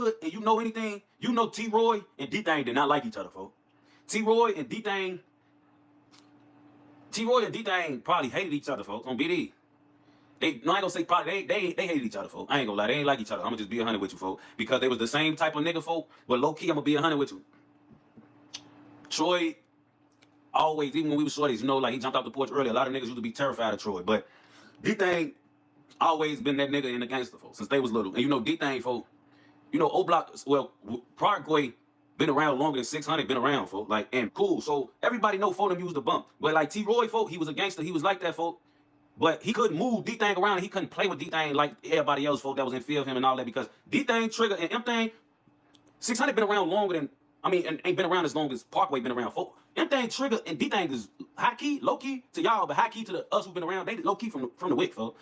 hood and you know anything, you know T-Roy and D-Thang did not like each other, folks. T-Roy and D-Thang probably hated each other, folks, on BD. No, I ain't gonna say probably, they hated each other, folks. I ain't gonna lie, they ain't like each other. I'm gonna just be 100 with you, folks. Because they was the same type of nigga, folks, but low-key, I'm gonna be 100 with you. Troy always, even when we was shorties, you know, like he jumped off the porch early, a lot of niggas used to be terrified of Troy, but D-Thang always been that nigga in the gangster, folks, since they was little. And you know, D-Thang, folks, you know, O-Block, well, Parkway been around longer than 600, been around, folks, like, and cool. So everybody know for them used the bump. But like T-Roy, folks, he was a gangster, he was like that, folks. But he couldn't move D-Thang around, and he couldn't play with D-Thang like everybody else, folks, that was in fear of him and all that, because D-Thang, Trigger, and M-Thang, 600 been around longer than, I mean, and ain't been around as long as Parkway been around, folks. M-Thang, Trigger, and D-Thang is high-key, low-key to y'all, but high-key to us who've been around, they low-key from the wick, folks.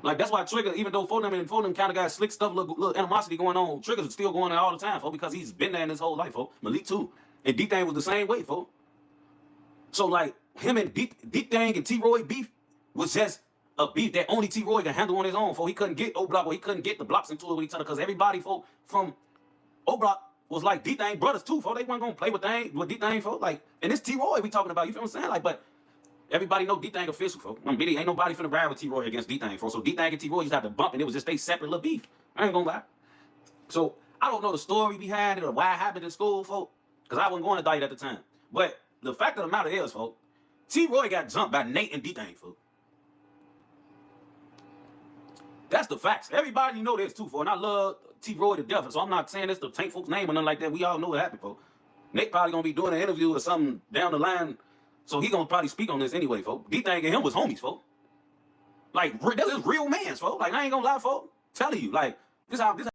Like, that's why Trigger, even though Foden kind of got slick stuff, little animosity going on, Trigger's still going on all the time, folks, because he's been there in his whole life, folks. Malik too. And D-Thang was the same way, folks. So, like, him and D-Thang and T-Roy beef was just a beef that only T-Roy can handle on his own, folks. He couldn't get O-Block, or he couldn't get the blocks into it with each other, because everybody, folks, from O-Block was like D-Thang brothers too, folks. They weren't going to play with D-Thang, folks. Like, and it's T-Roy we talking about, you feel what I'm saying? Like, but everybody know D-Thang official, folks. Ain't nobody finna ride with T-Roy against D-Thang, folks. So D-Thang and T-Roy just had to bump, and it was just they separate little beef. I ain't gonna lie. So I don't know the story behind it or why it happened in school, folks, because I wasn't going to Diet at the time. But the fact of the matter is, folks, T-Roy got jumped by Nate and D-Thang, folks. That's the facts. Everybody know this too, folks. And I love T-Roy to death, so I'm not saying this to tank folks' name or nothing like that. We all know what happened, folks. Nate probably gonna be doing an interview or something down the line, so he gonna probably speak on this anyway, folks. D-Thang and him was homies, folks. Like, this is real mans, folks. Like, I ain't gonna lie, folks. Telling you, like, this how